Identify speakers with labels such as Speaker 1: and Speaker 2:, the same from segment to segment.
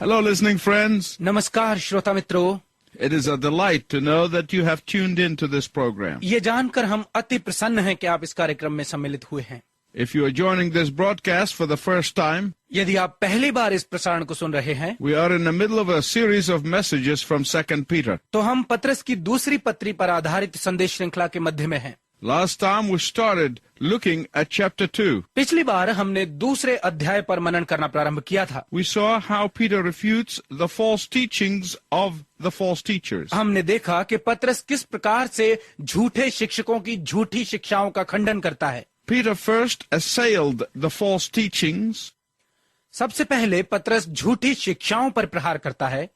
Speaker 1: Hello, listening friends.
Speaker 2: नमस्कार श्रोता मित्रों,
Speaker 1: It is a delight to know that you have tuned into this program.
Speaker 2: ये जानकर हम अति प्रसन्न हैं कि आप इस कार्यक्रम में सम्मिलित हुए हैं।
Speaker 1: If you are joining this broadcast for the first time,
Speaker 2: यदि आप पहली बार इस प्रसारण को सुन रहे हैं,
Speaker 1: we are in the middle of a series of messages from 2 Peter.
Speaker 2: तो हम पत्रस की दूसरी पत्री पर आधारित संदेश श्रृंखला के मध्य में हैं।
Speaker 1: Last time we started looking at chapter 2.
Speaker 2: पिछली बार हमने दूसरे अध्याय पर मनन करना प्रारंभ किया था।
Speaker 1: We saw how Peter refutes the false teachings of the false teachers.
Speaker 2: हमने देखा कि पत्रस किस प्रकार से झूठे शिक्षकों की झूठी शिक्षाओं का खंडन करता है।
Speaker 1: Peter first assailed the false teachings
Speaker 2: सबसे पहले पत्रस झूठी शिक्षाओं पर प्रहार करता है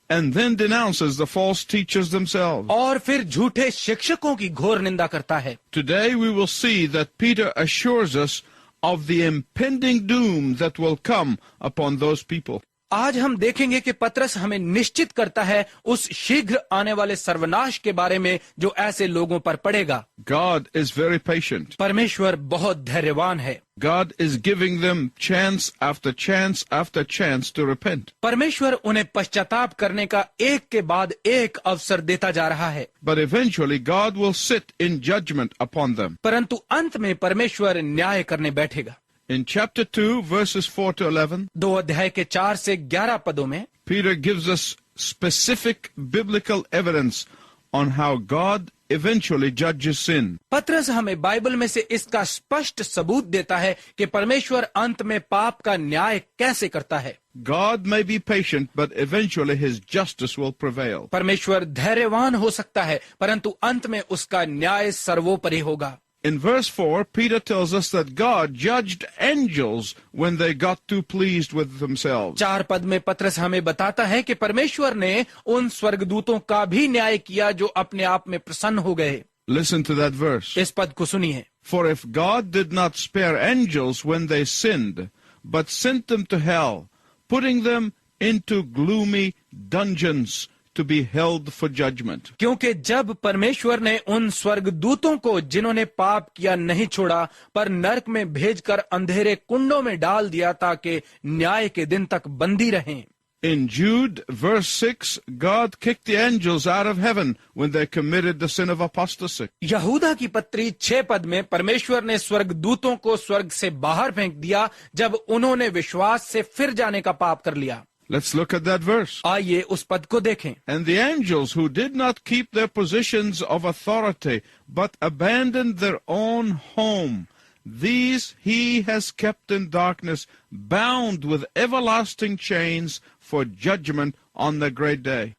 Speaker 1: and then denounces the false teachers themselves.
Speaker 2: और फिर झूठे शिक्षकों की घोर निंदा करता है।
Speaker 1: Today we will see that Peter assures us of the impending doom that will come upon those people.
Speaker 2: आज हम देखेंगे कि पत्रस हमें निश्चित करता है उस शीघ्र आने वाले सर्वनाश के बारे में जो ऐसे लोगों पर पड़ेगा।
Speaker 1: God is very patient.
Speaker 2: परमेश्वर बहुत धैर्यवान है।
Speaker 1: God is giving them chance after chance after chance to repent.
Speaker 2: परमेश्वर उन्हें पश्चाताप करने का एक के बाद एक अवसर देता जा रहा है,
Speaker 1: But eventually God will sit in judgment upon them.
Speaker 2: परंतु अंत में परमेश्वर न्याय करने बैठेगा।
Speaker 1: In chapter 2, verses 4 to 11,
Speaker 2: 2 अध्याय के 4 से 11 पदों में
Speaker 1: Peter gives us specific biblical evidence on how God eventually judges sin.
Speaker 2: पत्रस हमें बाइबल में से इसका स्पष्ट सबूत देता है कि परमेश्वर अंत में पाप का न्याय कैसे करता है।
Speaker 1: God may be patient, but eventually his justice will prevail.
Speaker 2: परमेश्वर धैर्यवान हो सकता है, परंतु अंत में उसका न्याय सर्वोपरि होगा।
Speaker 1: In verse 4, Peter tells us that God judged angels when they got too pleased with themselves.
Speaker 2: 4 पद में पत्रस हमें बताता है कि परमेश्वर ने उन स्वर्गदूतों का भी न्याय किया जो अपने आप में प्रसन्न हो गए।
Speaker 1: Listen to that verse.
Speaker 2: इस पद को सुनिए।
Speaker 1: For if God did not spare angels when they sinned, but sent them to hell, putting them into gloomy dungeons to be held for judgment.
Speaker 2: क्योंकि जब परमेश्वर ने उन स्वर्गदूतों को जिन्होंने पाप किया नहीं छोड़ा, पर नरक में भेजकर अंधेरे कुंडों में डाल दिया ताकि न्याय के दिन तक बंदी रहें।
Speaker 1: In Jude, verse 6, God kicked the angels out of heaven when they committed the sin of apostasy.
Speaker 2: यहूदा की पत्री 6 पद में परमेश्वर ने स्वर्गदूतों को स्वर्ग से बाहर फेंक दिया जब उन्होंने विश्वास से फिर जाने का पाप कर लिया।
Speaker 1: Let's look at that verse.
Speaker 2: आइए उस पद को देखें।
Speaker 1: And the angels who did not keep their positions of authority, but abandoned their own home, these he has kept in darkness, bound with everlasting chains for judgment on the great day.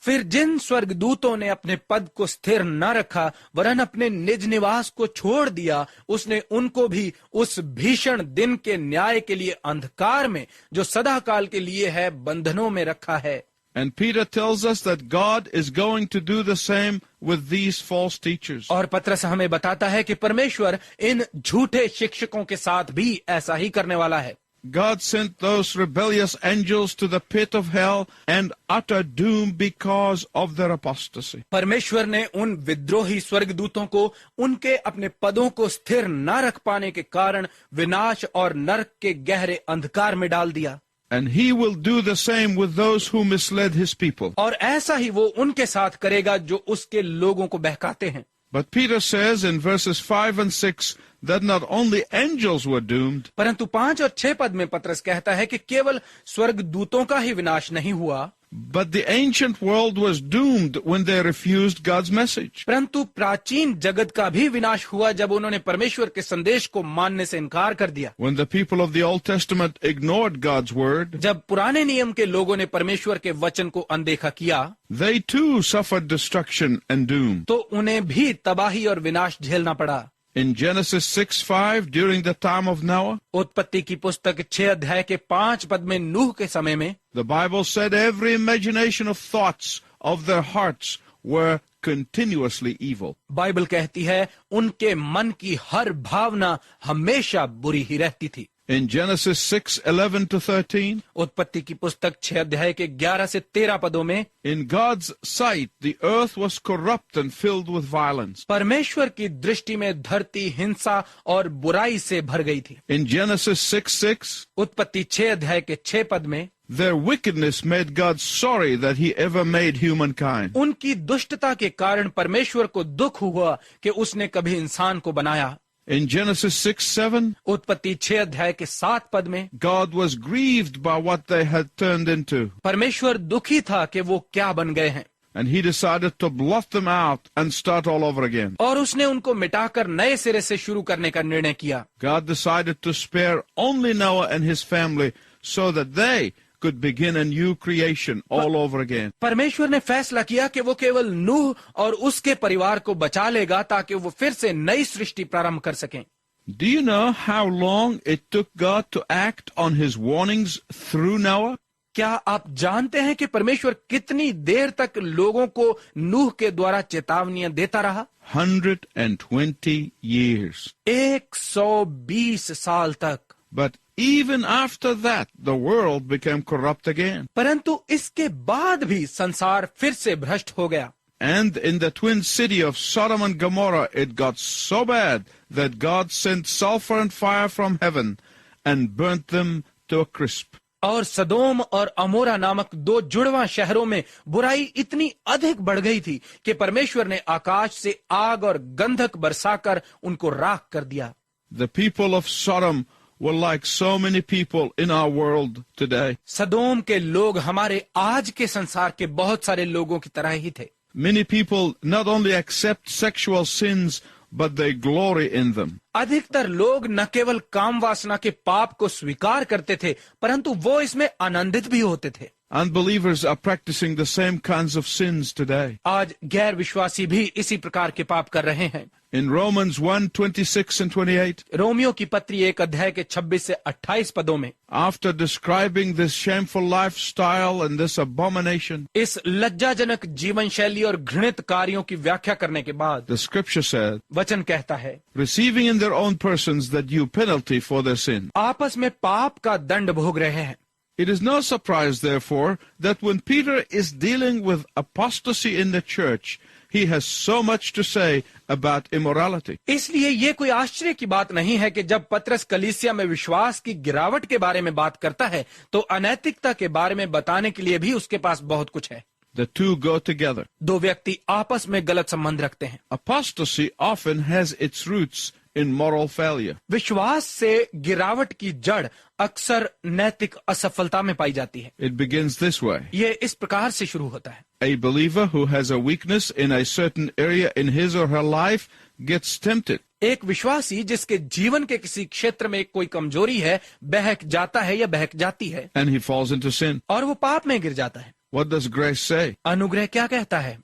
Speaker 2: फिर जिन स्वर्गदूतों ने अपने पद को स्थिर न रखा वरन अपने निज निवास को छोड़ दिया, उसने उनको भी उस भीषण दिन के न्याय के लिए अंधकार में जो सदा काल के लिए है बंधनों में रखा है।
Speaker 1: And Peter tells us that God is going to do the same with these false teachers.
Speaker 2: और पत्रस हमें बताता है कि परमेश्वर इन झूठे शिक्षकों के साथ भी ऐसा ही करने वाला है।
Speaker 1: God sent those rebellious angels to the pit of hell and utter doom because of their apostasy.
Speaker 2: परमेश्वर ने उन विद्रोही स्वर्गदूतों को उनके अपने पदों को स्थिर न रख पाने के कारण विनाश और नरक के गहरे अंधकार में डाल दिया।
Speaker 1: And he will do the same with those who misled his people.
Speaker 2: और ऐसा ही वो उनके साथ करेगा जो उसके लोगों को बहकाते हैं।
Speaker 1: But Peter says in verses 5 and 6 that not only angels were doomed,
Speaker 2: परंतु 5 और 6 पद में पत्रस कहता है कि केवल स्वर्गदूतों का ही विनाश नहीं हुआ,
Speaker 1: but the ancient world was doomed when they refused God's message.
Speaker 2: परंतु प्राचीन जगत का भी विनाश हुआ जब उन्होंने परमेश्वर के संदेश को मानने से इनकार कर दिया।
Speaker 1: When the people of the Old Testament ignored God's word,
Speaker 2: जब पुराने नियम के लोगों ने परमेश्वर के वचन को अनदेखा किया,
Speaker 1: they too suffered destruction and doom.
Speaker 2: तो उन्हें भी तबाही और विनाश झेलना पड़ा।
Speaker 1: In Genesis 6:5, during the time of Noah,
Speaker 2: उत्पत्ति की पुस्तक 6 अध्याय के 5 पद में नूह के समय में
Speaker 1: the Bible said every imagination of thoughts of their hearts were continuously evil.
Speaker 2: Bible कहती है उनके मन की हर भावना हमेशा बुरी ही रहती थी।
Speaker 1: In Genesis 6:11 to 13,
Speaker 2: उत्पत्ति की पुस्तक 6 अध्याय के 11 से 13 पदों में
Speaker 1: in God's sight, the earth was corrupt and filled with violence.
Speaker 2: परमेश्वर की दृष्टि में धरती हिंसा और बुराई से भर गई थी।
Speaker 1: In Genesis 6:6,
Speaker 2: उत्पत्ति 6 अध्याय के 6 पद में
Speaker 1: Their wickedness made God sorry that he ever made humankind.
Speaker 2: उनकी दुष्टता के कारण परमेश्वर को दुख हुआ कि उसने कभी इंसान को बनाया।
Speaker 1: In Genesis 6:7,
Speaker 2: उत्पत्ति 6 अध्याय के 7 पद में
Speaker 1: God was grieved by what they had turned into,
Speaker 2: परमेश्वर दुखी था कि वो क्या बन गए हैं,
Speaker 1: and he decided to blot them out and start all over again.
Speaker 2: और उसने उनको मिटाकर नए सिरे से शुरू करने का निर्णय किया।
Speaker 1: God decided to spare only Noah and his family so that they could begin a new creation all over again.
Speaker 2: परमेश्वर ने फैसला किया कि वो केवल नूह और उसके परिवार को बचा लेगा ताकि वो फिर से नई सृष्टि प्रारंभ कर सकें।
Speaker 1: Do you know how long it took God to act on his warnings through Noah?
Speaker 2: क्या आप जानते हैं कि परमेश्वर कितनी देर तक लोगों को नूह के द्वारा चेतावनियां देता रहा?
Speaker 1: 120 years.
Speaker 2: 120 साल तक।
Speaker 1: But even after that, the world became corrupt again.
Speaker 2: परंतु इसके बाद भी संसार फिर से भ्रष्ट हो गया।
Speaker 1: And in the twin city of Sodom and Gomorrah, it got so bad that God sent sulfur and fire from heaven and burnt them to a crisp.
Speaker 2: और सदोम और अमोरा नामक 2 जुड़वा शहरों में बुराई इतनी अधिक बढ़ गई थी कि परमेश्वर ने आकाश से आग और गंधक बरसाकर उनको राख कर दिया।
Speaker 1: The people of Sodom were like so many people in our world today.
Speaker 2: सदोम के लोग हमारे आज के संसार के बहुत सारे लोगों की तरह ही थे।
Speaker 1: Many people not only accept sexual sins, but they glory in them.
Speaker 2: अधिकतर लोग न केवल काम वासना के पाप को स्वीकार करते थे, परंतु वो इसमें आनंदित भी होते थे।
Speaker 1: Unbelievers are practicing the same kinds of sins today.
Speaker 2: आज गैर विश्वासी भी इसी प्रकार के पाप कर रहे हैं।
Speaker 1: In Romans 1:26 and 28,
Speaker 2: रोमियो की पत्री 1 अध्याय के 26 से 28 पदों में
Speaker 1: after describing this shameful lifestyle and this abomination,
Speaker 2: इस लज्जाजनक जीवन शैली और घृणित कार्यों की व्याख्या करने के बाद
Speaker 1: the scripture said,
Speaker 2: वचन कहता है,
Speaker 1: receiving in their own persons the due penalty for their sin.
Speaker 2: आपस में पाप का दंड भोग रहे हैं।
Speaker 1: It is no surprise, therefore, that when Peter is dealing with apostasy in the church, he has so much to say about immorality.
Speaker 2: इसलिए ये कोई आश्चर्य की बात नहीं है कि जब पतरस कलीसिया में विश्वास की गिरावट के बारे में बात करता है तो अनैतिकता के बारे में बताने के लिए भी उसके पास बहुत कुछ है।
Speaker 1: The two go together.
Speaker 2: 2 व्यक्ति आपस में गलत संबंध रखते हैं।
Speaker 1: Apostasy often has its roots in moral failure.
Speaker 2: विश्वास से गिरावट की जड़ अक्सर नैतिक असफलता में पाई जाती है।
Speaker 1: It begins this way.
Speaker 2: ये इस प्रकार से शुरू होता है।
Speaker 1: A believer who has a weakness in a certain area in his or her life gets tempted.
Speaker 2: एक विश्वासी जिसके जीवन के किसी क्षेत्र में कोई कमजोरी है, बहक जाता है या बहक जाती है,
Speaker 1: And he falls into sin.
Speaker 2: और वो पाप में गिर जाता है।
Speaker 1: What does grace say?
Speaker 2: अनुग्रह क्या कहता है?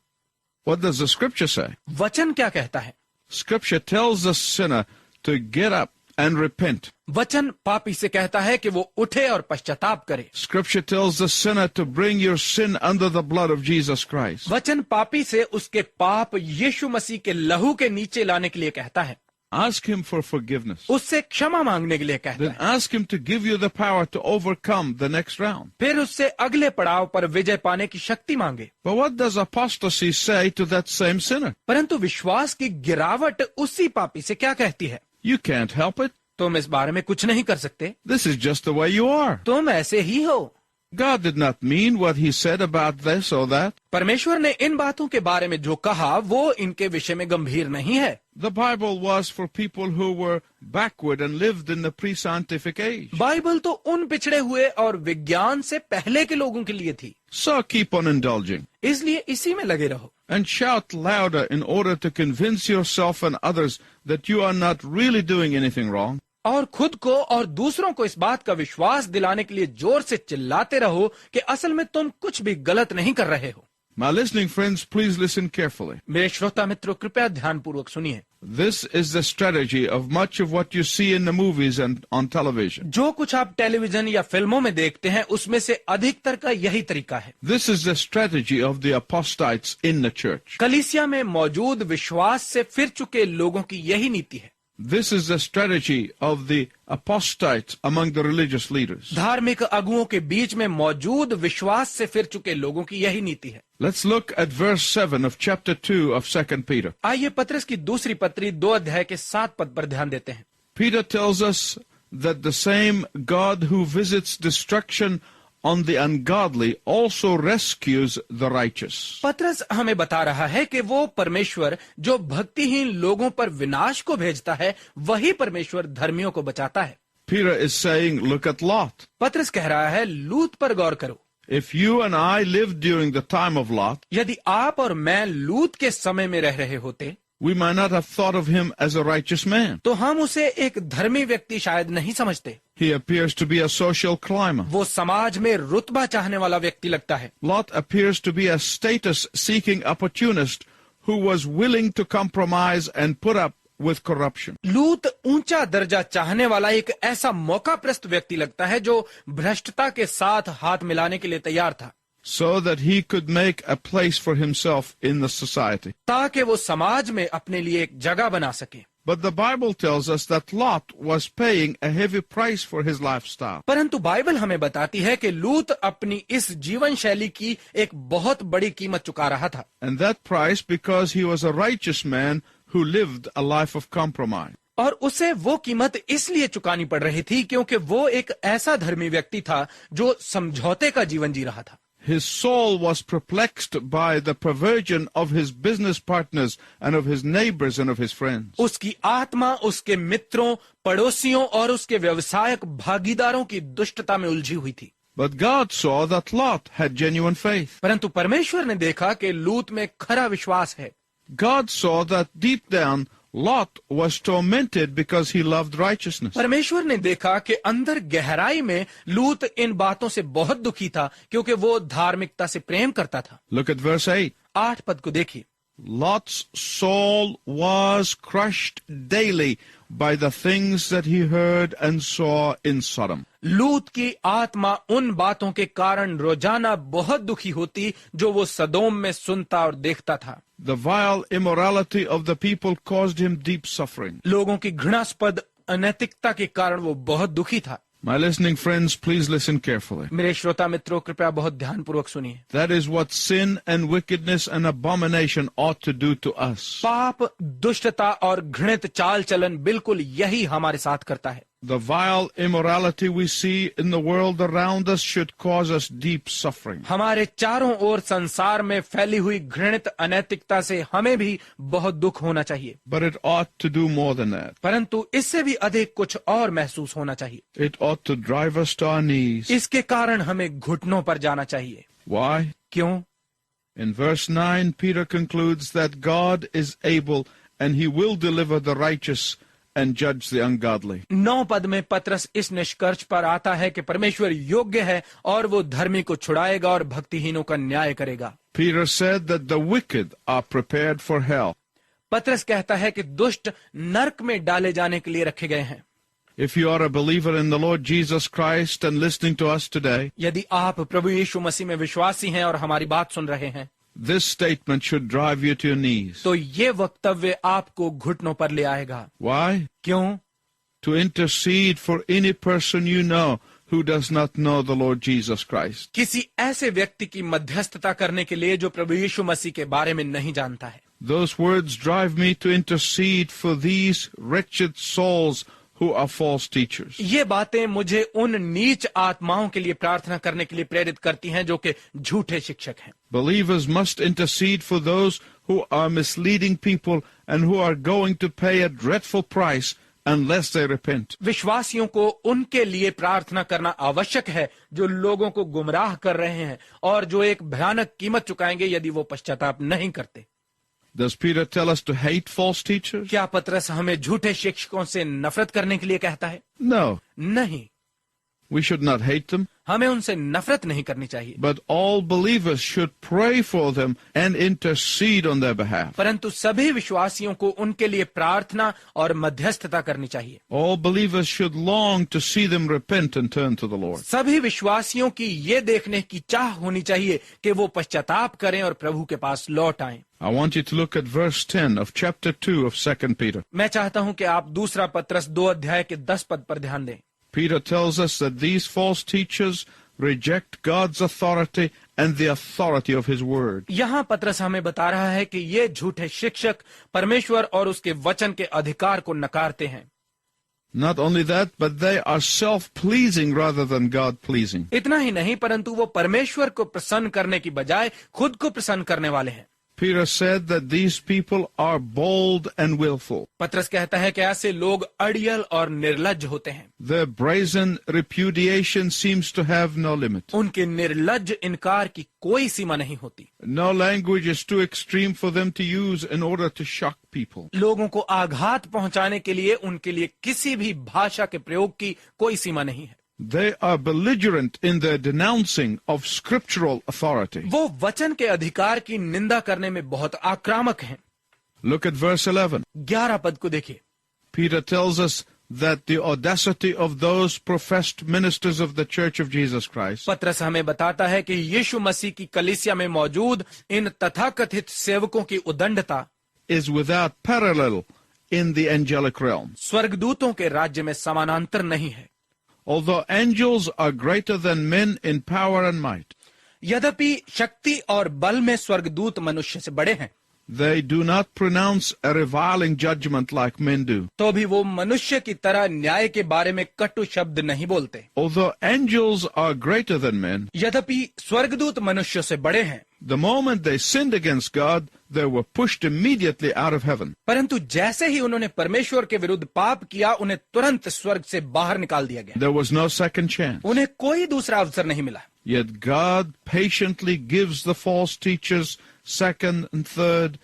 Speaker 1: What does the scripture say?
Speaker 2: वचन क्या कहता है?
Speaker 1: Scripture tells the sinner to get up and repent.
Speaker 2: वचन पापी से कहता है कि वो उठे और पश्चाताप करे।
Speaker 1: Scripture tells the sinner to bring your sin under the blood of Jesus Christ.
Speaker 2: वचन पापी से उसके पाप यीशु मसीह के लहू के नीचे लाने के लिए कहता है।
Speaker 1: Ask him for forgiveness.
Speaker 2: उससे क्षमा मांगने के लिए कहता
Speaker 1: Then
Speaker 2: है।
Speaker 1: ask him to give you the power to overcome the next round.
Speaker 2: फिर उससे अगले पड़ाव पर विजय पाने की शक्ति मांगे।
Speaker 1: But what does apostasy say to that same sinner?
Speaker 2: परंतु विश्वास की गिरावट उसी पापी से क्या कहती है?
Speaker 1: You can't help it.
Speaker 2: तुम इस बारे में कुछ नहीं कर सकते,
Speaker 1: This is just the way you are.
Speaker 2: तुम ऐसे ही हो।
Speaker 1: God did not mean what he said about this or that.
Speaker 2: परमेश्वर ने इन बातों के बारे में जो कहा वो इनके विषय में गंभीर नहीं है।
Speaker 1: The Bible was for people who were backward and lived in the pre-scientific age.
Speaker 2: Bible तो उन पिछड़े हुए और विज्ञान से पहले के लोगों के लिए थी।
Speaker 1: So keep on indulging
Speaker 2: इसलिए इसी में लगे रहो
Speaker 1: and shout louder in order to convince yourself and others that you are not really doing anything wrong.
Speaker 2: और खुद को और दूसरों को इस बात का विश्वास दिलाने के लिए जोर से चिल्लाते रहो कि असल में तुम कुछ भी गलत नहीं कर रहे हो।
Speaker 1: My listening friends, please listen carefully.
Speaker 2: मेरे श्रोता मित्रों, कृपया ध्यानपूर्वक सुनिए।
Speaker 1: This is the strategy of much of what you see in the movies and on television.
Speaker 2: जो कुछ आप टेलीविजन या फिल्मों में देखते हैं उसमें से अधिकतर का यही तरीका है।
Speaker 1: This is the strategy of the apostates in the church.
Speaker 2: कलीसिया में मौजूद विश्वास से फिर चुके लोगों की यही नीति है।
Speaker 1: This is the strategy of the apostates among the religious leaders.
Speaker 2: धार्मिक अगुओं के बीच में मौजूद विश्वास से फिर चुके लोगों की यही नीति है।
Speaker 1: Let's look at verse 7 of chapter 2 of 2 Peter.
Speaker 2: आइए पत्रस की दूसरी पत्री 2 अध्याय के 7 पद पर ध्यान देते हैं।
Speaker 1: Peter tells us that the same God who visits destruction on the ungodly also rescues the righteous.
Speaker 2: पतरस हमें बता रहा है कि वो परमेश्वर जो भक्तिहीन लोगों पर विनाश को भेजता है, वही परमेश्वर धर्मियों को बचाता है।
Speaker 1: Peter is saying, look at Lot.
Speaker 2: पतरस कह रहा है, लूत पर गौर करो।
Speaker 1: If you and I lived during the time of Lot,
Speaker 2: यदि आप और मैं लूत के समय में रह रहे होते,
Speaker 1: we might not have thought of him as a righteous man.
Speaker 2: तो हम उसे एक धर्मी व्यक्ति शायद नहीं समझते।
Speaker 1: He appears to be a social climber.
Speaker 2: वो समाज में रुतबा चाहने वाला व्यक्ति लगता है।
Speaker 1: Lot appears to be a status-seeking opportunist who was willing to compromise and put up with corruption.
Speaker 2: लूत ऊंचा दर्जा चाहने वाला एक ऐसा मौकाप्रस्त व्यक्ति लगता है जो भ्रष्टता के साथ हाथ मिलाने के लिए तैयार था,
Speaker 1: so that he could make a place for himself in the society.
Speaker 2: ताकि वो समाज में अपने लिए एक जगह बना सके।
Speaker 1: But the Bible tells us that Lot was paying a heavy price for his lifestyle.
Speaker 2: परंतु बाइबल हमें बताती है कि लूत अपनी इस जीवन शैली की एक बहुत बड़ी कीमत चुका रहा था।
Speaker 1: And that price because he was a righteous man who lived a life of compromise.
Speaker 2: और उसे वो कीमत इसलिए चुकानी पड़ रही थी क्योंकि वो एक ऐसा धर्मी व्यक्ति था जो समझौते का जीवन जी रहा था।
Speaker 1: His soul was perplexed by the perversion of his business partners and of his neighbors and of his friends.
Speaker 2: उसकी आत्मा उसके मित्रों, पड़ोसियों और उसके व्यवसायिक भागीदारों की दुष्टता में उलझी हुई थी।
Speaker 1: But God saw that Lot had genuine faith.
Speaker 2: परंतु परमेश्वर ने देखा कि लूत में खरा विश्वास है।
Speaker 1: God saw that deep down Lot was tormented because he loved righteousness.
Speaker 2: परमेश्वर ने देखा कि अंदर गहराई में लूत इन बातों से बहुत दुखी था क्योंकि वो धार्मिकता से प्रेम करता था।
Speaker 1: Look at verse 8.
Speaker 2: 8 पद को देखिए।
Speaker 1: Lot's soul was crushed daily by the things that he heard and saw in Sodom.
Speaker 2: लूत की आत्मा उन बातों के कारण रोजाना बहुत दुखी होती जो वो सदोम में सुनता और देखता था।
Speaker 1: The vile immorality of the people caused him deep suffering.
Speaker 2: लोगों की घृणास्पद अनैतिकता के कारण वो बहुत दुखी था।
Speaker 1: My listening friends, please listen carefully.
Speaker 2: मेरे श्रोता मित्रों, कृपया बहुत ध्यानपूर्वक सुनिए।
Speaker 1: That is what sin and wickedness and abomination ought to do to us.
Speaker 2: पाप, दुष्टता और घृणित चाल चलन बिल्कुल यही हमारे साथ करता है।
Speaker 1: The vile immorality we see in the world around us should cause us deep suffering.
Speaker 2: हमारे चारों ओर संसार में फैली हुई घृणित अनैतिकता से हमें भी बहुत दुख होना चाहिए।
Speaker 1: But it ought to do more than that.
Speaker 2: परंतु इससे भी अधिक कुछ और महसूस होना चाहिए।
Speaker 1: It ought to drive us to our knees.
Speaker 2: इसके कारण हमें घुटनों पर जाना चाहिए।
Speaker 1: Why?
Speaker 2: क्यों?
Speaker 1: In verse 9, Peter concludes that God is able and he will deliver the righteous and judge the ungodly.
Speaker 2: 9 पद में पतरस इस निष्कर्ष पर आता है कि परमेश्वर योग्य है और वो धर्मी को छुड़ाएगा और भक्तिहीनों का न्याय करेगा।
Speaker 1: Peter said that the wicked are prepared for hell.
Speaker 2: पतरस कहता है कि दुष्ट नरक में डाले जाने के लिए रखे गए हैं।
Speaker 1: If you are a believer in the Lord Jesus Christ and listening to us today,
Speaker 2: यदि आप प्रभु यीशु मसीह में विश्वासी हैं और हमारी बात सुन रहे हैं,
Speaker 1: this statement should drive you to your knees.
Speaker 2: तो ये वक्तव्य आपको घुटनों पर ले आएगा।
Speaker 1: Why?
Speaker 2: क्यों?
Speaker 1: To intercede for any person you know who does not know the Lord Jesus Christ.
Speaker 2: किसी ऐसे व्यक्ति की मध्यस्थता करने के लिए जो प्रभु यीशु मसीह के बारे में नहीं जानता है।
Speaker 1: Those words drive me to intercede for these wretched souls who are false teachers.
Speaker 2: ये बातें मुझे उन नीच आत्माओं के लिए प्रार्थना करने के लिए प्रेरित करती हैं जो कि झूठे शिक्षक हैं।
Speaker 1: Believers must intercede for those who are misleading people and who are going to pay a dreadful price unless they repent.
Speaker 2: विश्वासियों को उनके लिए प्रार्थना करना आवश्यक है जो लोगों को गुमराह कर रहे हैं और जो एक भयानक कीमत चुकाएंगे यदि वो पश्चाताप नहीं करते।
Speaker 1: Does Peter tell us to hate false teachers?
Speaker 2: क्या पतरस हमें झूठे शिक्षकों से नफरत करने के लिए कहता है?
Speaker 1: No,
Speaker 2: नहीं,
Speaker 1: we should not hate them.
Speaker 2: हमें उनसे नफरत नहीं करनी चाहिए।
Speaker 1: But all believers should pray for them and intercede on their behalf.
Speaker 2: परंतु सभी विश्वासियों को उनके लिए प्रार्थना और मध्यस्थता करनी चाहिए।
Speaker 1: All believers should long to see them repent and turn to the Lord.
Speaker 2: सभी विश्वासियों की ये देखने की चाह होनी चाहिए कि वो पश्चाताप करें और प्रभु के पास लौट आएं।
Speaker 1: I want you to look at verse 10 of chapter 2 of 2 Peter.
Speaker 2: मैं चाहता हूं कि आप दूसरा पत्रस 2 अध्याय के 10 पद पर ध्यान दें।
Speaker 1: Peter tells us that these false teachers reject God's authority and the authority of his word.
Speaker 2: यहाँ पत्रस हमें बता रहा है कि ये झूठे शिक्षक परमेश्वर और उसके वचन के अधिकार को नकारते हैं।
Speaker 1: Not only that, but they are self-pleasing rather than God-pleasing.
Speaker 2: इतना ही नहीं, परंतु वो परमेश्वर को प्रसन्न करने की बजाय खुद को प्रसन्न करने वाले हैं।
Speaker 1: Peter said that these people are bold and willful.
Speaker 2: पतरस कहता है कि ऐसे लोग अड़ियल और निर्लज्ज होते हैं।
Speaker 1: Their brazen repudiation seems to have no limit.
Speaker 2: उनके निर्लज्ज इनकार की कोई सीमा नहीं होती।
Speaker 1: No language is too extreme for them to use in order to shock people.
Speaker 2: लोगों को आघात पहुंचाने के लिए उनके लिए किसी भी भाषा के प्रयोग की कोई सीमा नहीं है।
Speaker 1: They are belligerent in their denouncing of scriptural authority.
Speaker 2: वो वचन के अधिकार की निंदा करने में बहुत आक्रामक हैं।
Speaker 1: Look at verse 11.
Speaker 2: 11 पद को देखिए।
Speaker 1: Peter tells us that the audacity of those professed ministers of the Church of Jesus Christ
Speaker 2: पतरस हमें बताता है कि यीशु मसीह की कलीसिया में मौजूद इन तथाकथित सेवकों की उदंडता
Speaker 1: is without parallel in the angelic realm.
Speaker 2: स्वर्गदूतों के राज्य में समानांतर नहीं है।
Speaker 1: Although angels are greater than men in power and might,
Speaker 2: यद्यपि शक्ति और बल में स्वर्गदूत मनुष्य से बड़े हैं,
Speaker 1: they do not pronounce a reviling judgment like men do.
Speaker 2: तो भी वो मनुष्य की तरह न्याय के बारे में कटु शब्द नहीं बोलते।
Speaker 1: Although angels are greater than men,
Speaker 2: यद्यपि स्वर्गदूत मनुष्य से बड़े हैं,
Speaker 1: the moment they sinned against God, they were pushed immediately out of heaven.
Speaker 2: परंतु जैसे ही उन्होंने परमेश्वर के विरुद्ध पाप किया, उन्हें तुरंत स्वर्ग से बाहर निकाल दिया गया।
Speaker 1: There was no second chance.
Speaker 2: उन्हें कोई दूसरा अवसर नहीं मिला।
Speaker 1: Yet God patiently gives the false teachers second and third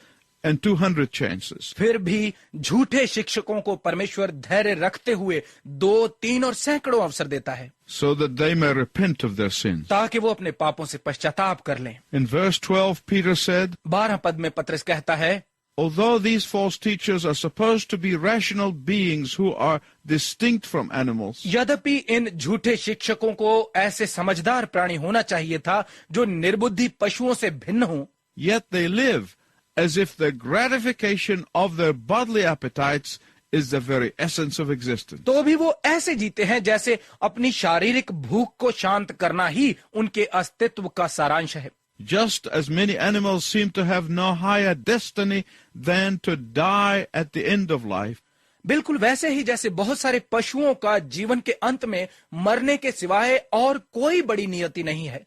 Speaker 1: and 200 chances.
Speaker 2: फिर भी झूठे शिक्षकों को परमेश्वर धैर्य रखते हुए 2, 3 और सैकड़ों अवसर देता है,
Speaker 1: so that they may repent of their sins.
Speaker 2: ताकि वो अपने पापों से पश्चाताप कर लें।
Speaker 1: In verse 12, Peter said,
Speaker 2: 12 पद में पतरस कहता है,
Speaker 1: although these false teachers are supposed to be rational beings who are distinct from animals,
Speaker 2: यद्यपि इन झूठे शिक्षकों को ऐसे समझदार प्राणी होना चाहिए था जो निर्बुद्धि पशुओं से भिन्न हों,
Speaker 1: yet they live as if the gratification of their bodily appetites is the very essence of existence.
Speaker 2: तो भी वो ऐसे जीते हैं जैसे अपनी शारीरिक भूख को शांत करना ही उनके अस्तित्व का सारांश है।
Speaker 1: Just as many animals seem to have no higher destiny than to die at the end of life,
Speaker 2: बिल्कुल वैसे ही जैसे बहुत सारे पशुओं का जीवन के अंत में मरने के सिवाय और कोई बड़ी नियति नहीं है,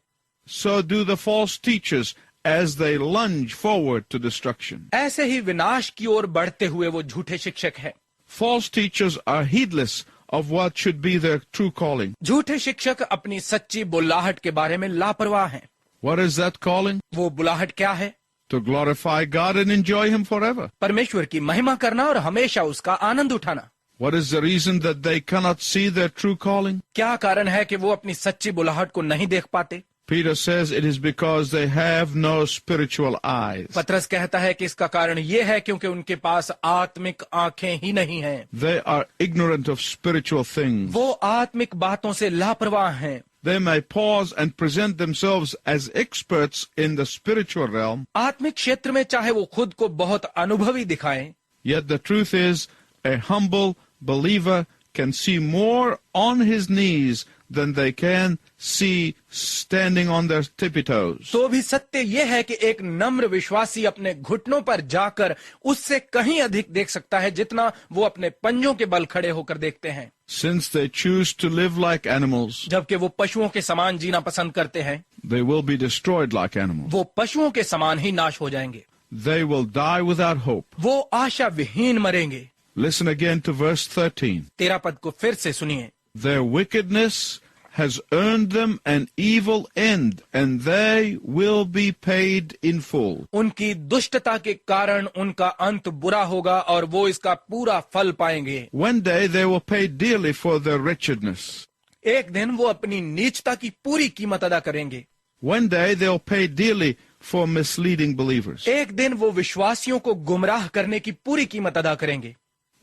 Speaker 1: so do the false teachers as they lunge forward to destruction.
Speaker 2: ऐसे ही विनाश की ओर बढ़ते हुए वो झूठे शिक्षक हैं।
Speaker 1: False teachers are heedless of what should be their true calling.
Speaker 2: झूठे शिक्षक अपनी सच्ची बुलाहट के बारे में लापरवाह हैं।
Speaker 1: What is that calling?
Speaker 2: वो बुलाहट क्या है?
Speaker 1: To glorify God and enjoy Him forever.
Speaker 2: परमेश्वर की महिमा करना और हमेशा उसका आनंद उठाना।
Speaker 1: What is the reason that they cannot see their true calling?
Speaker 2: क्या कारण है कि वो अपनी सच्ची बुलाहट को नहीं देख पाते?
Speaker 1: Peter says it is because they have no spiritual eyes.
Speaker 2: पतरस कहता है कि इसका कारण ये है क्योंकि उनके पास आत्मिक आंखें ही नहीं हैं।
Speaker 1: They are ignorant of spiritual things.
Speaker 2: वो आत्मिक बातों से लापरवाह हैं।
Speaker 1: They may pause and present themselves as experts in the spiritual realm,
Speaker 2: आत्मिक क्षेत्र में चाहे वो खुद को बहुत अनुभवी दिखाएं,
Speaker 1: yet the truth is a humble believer can see more on his knees than they can see standing on their tippy toes.
Speaker 2: तो भी सत्य यह है कि एक नम्र विश्वासी अपने घुटनों पर जाकर उससे कहीं अधिक देख सकता है जितना वो अपने पंजों के बल खड़े होकर देखते हैं।
Speaker 1: Since they choose to live like animals,
Speaker 2: जबकि वो पशुओं के समान जीना पसंद करते हैं,
Speaker 1: they will be destroyed like animals.
Speaker 2: वो पशुओं के समान ही नाश हो जाएंगे।
Speaker 1: They will die without hope.
Speaker 2: वो आशा विहीन मरेंगे।
Speaker 1: Listen again to verse 13.
Speaker 2: 13 पद को फिर से सुनिए।
Speaker 1: Their wickedness has earned them an evil end, and they will be paid in full.
Speaker 2: उनकी दुष्टता के कारण उनका अंत बुरा होगा और वो इसका पूरा फल पाएंगे।
Speaker 1: One day they will pay dearly for their wretchedness.
Speaker 2: एक दिन वो अपनी नीचता की पूरी कीमत अदा करेंगे।
Speaker 1: One day they'll pay dearly for misleading believers.
Speaker 2: एक दिन वो विश्वासियों को गुमराह करने की पूरी कीमत अदा करेंगे।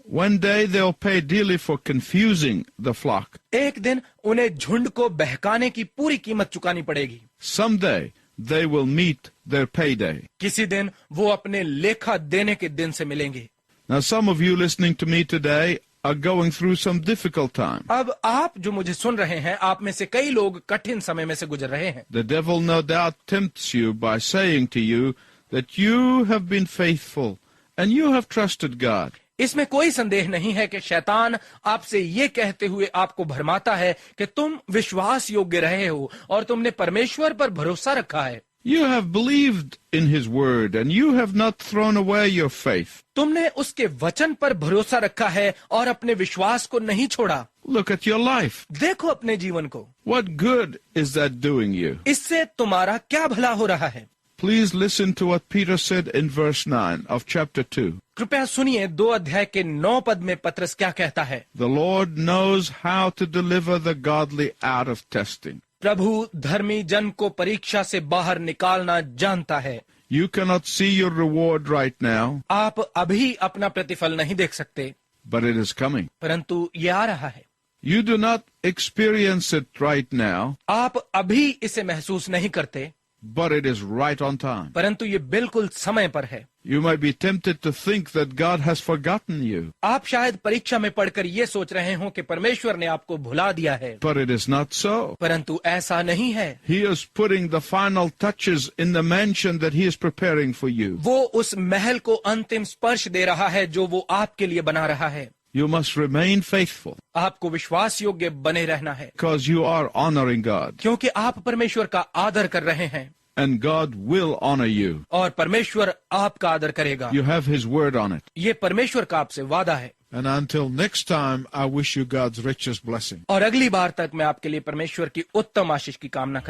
Speaker 1: One day they'll pay dearly for confusing the flock.
Speaker 2: एक दिन उन्हें झुंड को बहकाने की पूरी कीमत चुकानी पड़ेगी।
Speaker 1: Someday they will meet their payday.
Speaker 2: किसी दिन वो अपने लेखा देने के दिन से मिलेंगे।
Speaker 1: Now some of you listening to me today are going through some difficult time.
Speaker 2: अब आप जो मुझे सुन रहे हैं, आप में से कई लोग कठिन समय में से गुजर रहे हैं।
Speaker 1: The devil no doubt tempts you by saying to you that you have been faithful and you have trusted God.
Speaker 2: इसमें कोई संदेह नहीं है कि शैतान आपसे ये कहते हुए आपको भरमाता है कि तुम विश्वास योग्य रहे हो और तुमने परमेश्वर पर भरोसा रखा है।
Speaker 1: You have believed in His word and you have not thrown away your faith.
Speaker 2: तुमने उसके वचन पर भरोसा रखा है और अपने विश्वास को नहीं छोड़ा।
Speaker 1: Look at your life.
Speaker 2: देखो अपने जीवन को,
Speaker 1: What good is that doing you?
Speaker 2: इससे तुम्हारा क्या भला हो रहा है।
Speaker 1: Please listen to what Peter said in verse 9 of chapter 2.
Speaker 2: कृपया सुनिए 2 अध्याय के 9 पद में पत्रस क्या कहता है।
Speaker 1: The Lord knows how to deliver the godly out of testing.
Speaker 2: प्रभु धर्मी जन को परीक्षा से बाहर निकालना जानता है।
Speaker 1: You cannot see your reward right now,
Speaker 2: आप अभी अपना प्रतिफल नहीं देख सकते,
Speaker 1: but it is coming.
Speaker 2: परंतु ये आ रहा है।
Speaker 1: You do not experience it right now,
Speaker 2: आप अभी इसे महसूस नहीं करते,
Speaker 1: but it is right on time.
Speaker 2: परंतु ये बिल्कुल समय पर है।
Speaker 1: You might be tempted to think that God has forgotten you,
Speaker 2: आप शायद परीक्षा में पढ़कर ये सोच रहे हो कि परमेश्वर ने आपको भुला दिया है,
Speaker 1: but it is not so.
Speaker 2: परंतु ऐसा नहीं है।
Speaker 1: He is putting the final touches in the mansion that He is preparing for you.
Speaker 2: वो उस महल को अंतिम स्पर्श दे रहा है जो वो आपके लिए बना रहा है।
Speaker 1: You must remain faithful
Speaker 2: आपको विश्वास योग्य बने रहना है,
Speaker 1: because you are honoring God,
Speaker 2: क्योंकि आप परमेश्वर का आदर कर रहे हैं
Speaker 1: and God will honor you.
Speaker 2: और परमेश्वर आपका आदर करेगा।
Speaker 1: You have His word on it.
Speaker 2: ये परमेश्वर का आपसे वादा है।
Speaker 1: And until next time, I wish you God's richest blessing.
Speaker 2: और अगली बार तक मैं आपके लिए परमेश्वर की उत्तम आशीष की कामना करता हूं।